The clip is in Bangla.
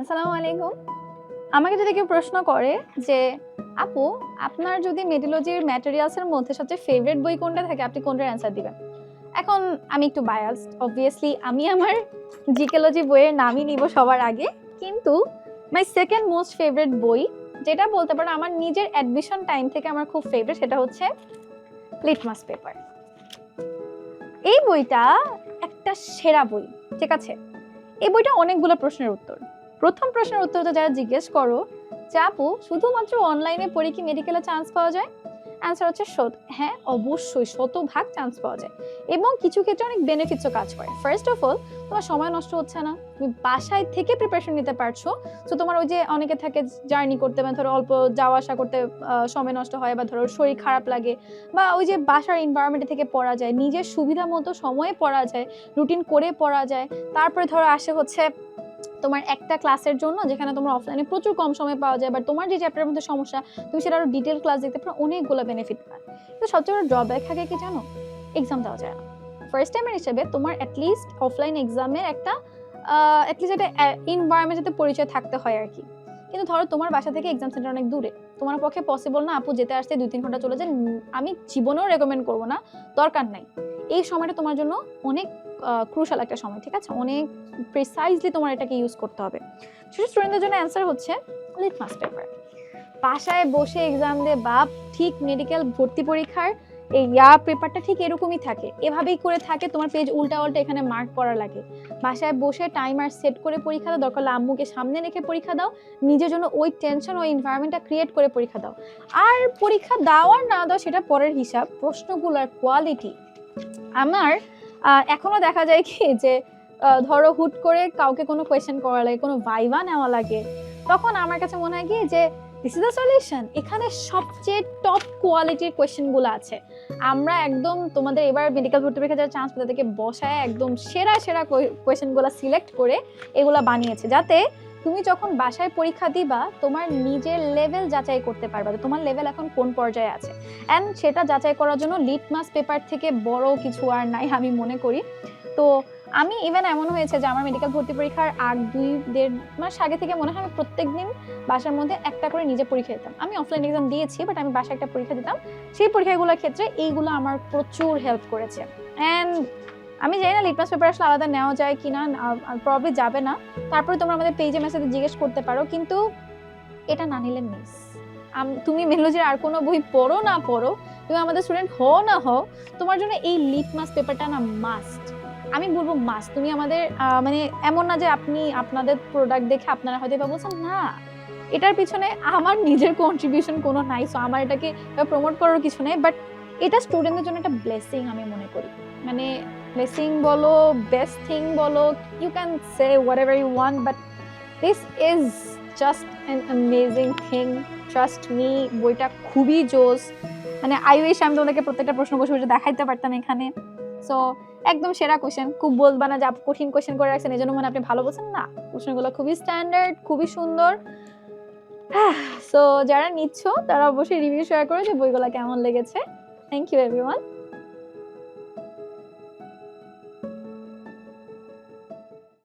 আসসালামু আলাইকুম। আমাকে যদি কেউ প্রশ্ন করে যে আপু আপনার যদি মেডিলজির ম্যাটেরিয়ালসের মধ্যে সবচেয়ে ফেভারিট বই কোনটা থাকে আপনি কোনটার অ্যান্সার দিবেন? এখন আমি একটু বায়াসড অবভিয়াসলি আমি আমার জিকেলজি বইয়ের নামই নিব সবার আগে। কিন্তু মাই সেকেন্ড মোস্ট ফেভারিট বই যেটা বলতে পারো আমার নিজের অ্যাডমিশন টাইম থেকে আমার খুব ফেভারিট সেটা হচ্ছে লিটমাস পেপার। এই বইটা একটা সেরা বই, ঠিক আছে? এই বইটা অনেকগুলো প্রশ্নের উত্তর। প্রথম প্রশ্নের উত্তরটা যারা জিজ্ঞেস করো যে আপু শুধুমাত্র অনলাইনে পড়ে কি মেডিকেলে চান্স পাওয়া যায়, অ্যান্সার হচ্ছে হ্যাঁ অবশ্যই শতভাগ চান্স পাওয়া যায় এবং কিছু ক্ষেত্রে অনেক বেনিফিটসও কাজ করে। ফার্স্ট অফ অল তোমার সময় নষ্ট হচ্ছে না, তুমি বাসায় থেকে প্রিপারেশন নিতে পারছো। তো তোমার ওই যে অনেকে থাকে জার্নি করতে মানে ধরো অল্প যাওয়া আসা করতে সময় নষ্ট হয় বা ধরো শরীর খারাপ লাগে বা ওই যে বাসার এনভায়রনমেন্ট থেকে পড়া যায়, নিজের সুবিধা মতো সময়ে পড়া যায়, রুটিন করে পড়া যায়। তারপরে ধরো আসে হচ্ছে তোমার একটা ক্লাসের জন্য যেখানে তোমার অফলাইনে প্রচুর কম সময় পাওয়া যায়, বাট তোমার যে চ্যাপ্টারের মধ্যে সমস্যা তুমি সেটা আরো ডিটেল ক্লাস দেখতে পারো, অনেকগুলো বেনিফিট পায়। তো সবচেয়ে বড় ড্রব্যাক থাকে কি জানো? এক্সাম দেওয়া যায় না। ফার্স্ট টাইমের হিসেবে তোমার অ্যাটলিস্ট অফলাইন এক্সামের একটা অ্যাটলিস্ট একটা এনভায়রনমেন্ট যাতে পরিচয় থাকতে হয় আর কি। কিন্তু ধরো তোমার বাসা থেকে এক্সাম সেন্টার অনেক দূরে, তোমার পক্ষে পসিবল না আপু যেতে আসতে 2-3 ঘন্টা চলে যায়, আমি জীবনেও রেকমেন্ড করবো না, দরকার নাই। এই সময়টা তোমার জন্য অনেক ক্রুশাল একটা সময়, ঠিক আছে? অনেক প্রিসাইজলি তোমার এটাকে ইউজ করতে হবে। সেটা স্টুডেন্টদের জন্য অ্যান্সার হচ্ছে লিটমাস পেপার। বাসায় বসে এক্সাম দে বা ঠিক মেডিকেল ভর্তি পরীক্ষার এই পেপারটা ঠিক এরকমই থাকে, এভাবেই করে থাকে, তোমার পেজ উল্টা উল্টা এখানে মার্ক করা লাগে। বাসায় বসে টাইমার সেট করে পরীক্ষা দাও, দরকার হলে আম্মুকে সামনে রেখে পরীক্ষা দাও, নিজের জন্য ওই টেনশন ওই এনভায়রনমেন্টটা ক্রিয়েট করে পরীক্ষা দাও। আর পরীক্ষা দাও আর না দাও সেটা পরের হিসাব, প্রশ্নগুলোর কোয়ালিটি আমার এখনো দেখা যায় কি যে ধরো হুট করে কাউকে কোনো কোয়েশ্চেন করা লাগে, কোনো ভাইভা নেওয়া লাগে, তখন আমার কাছে মনে হয় কি যে দিস ইজ দ্য সলিউশন। এখানে সবচেয়ে টপ কোয়ালিটির কোয়েশ্চেনগুলো আছে। আমরা একদম তোমাদের এবার মেডিকেল ভর্তি পরীক্ষা যারা চান্স পেতে তাদেরকে বসায় একদম সেরা সেরা কোয়েশ্চেনগুলো সিলেক্ট করে এগুলা বানিয়েছে, যাতে তুমি যখন বাসায় পরীক্ষা দিবা তোমার নিজের লেভেল যাচাই করতে পারবা তোমার লেভেল এখন কোন পর্যায়ে আছে। অ্যান্ড সেটা যাচাই করার জন্য লিটমাস পেপার থেকে বড় কিছু আর নাই আমি মনে করি। তো আমি ইভেন এমন হয়েছে যে আমার মেডিকেল ভর্তি পরীক্ষার 2-1.5 মাস আগে থেকে মনে হয় আমি প্রত্যেকদিন বাসার মধ্যে একটা করে নিজে পরীক্ষা দিতাম। আমি অফলাইন এক্সাম দিয়েছি, বাট আমি বাসায় একটা পরীক্ষা দিতাম। সেই পরীক্ষাগুলোর ক্ষেত্রে এইগুলো আমার প্রচুর হেল্প করেছে। অ্যান্ড আমি জানি না লিটমাস পেপার আসলে আলাদা নেওয়া যায় কিনা, প্রবলি যাবে না। তারপরে তোমরা আমাদের পেজে মেসেজে জিজ্ঞেস করতে পারো, কিন্তু এটা না নিলে মিস। তুমি মেডিলজির আর কোনো বই পড়ো না পড়ো, তুমি আমাদের স্টুডেন্ট হও না হও, তোমার জন্য এই লিটমাস পেপারটা না মাস্ট। আমি বলবো মাস্ট। তুমি আমাদের মানে এমন না যে আপনি আপনাদের প্রোডাক্ট দেখে আপনারা হয়তো বা বলছেন না, এটার পিছনে আমার নিজের কন্ট্রিবিউশন কোনো নাই, সো আমার এটাকে প্রমোট করার কিছু নেই, বাট এটা স্টুডেন্টদের জন্য একটা ব্লেসিং আমি মনে করি। মানে ব্লেসিং বলো, বেস্ট থিং বলো, you can say whatever you want, but this is just an amazing thing. Trust me, বইটা খুবই জোস। মানে আই উইশ আমি তোমাদেরকে প্রত্যেকটা প্রশ্ন বসে বসে দেখাইতে পারতাম এখানে। সো একদম সেরা কোয়েশ্চেন, খুব বলবা না যে কঠিন কোয়েশ্চেন করে রাখছেন এজন্য মানে আপনি ভালো বলছেন না, কোয়েশ্চেনগুলো খুবই স্ট্যান্ডার্ড, খুবই সুন্দর। সো যারা নিচ্ছ তারা অবশ্যই রিভিউ শেয়ার করো যে বইগুলো কেমন লেগেছে। Thank you everyone.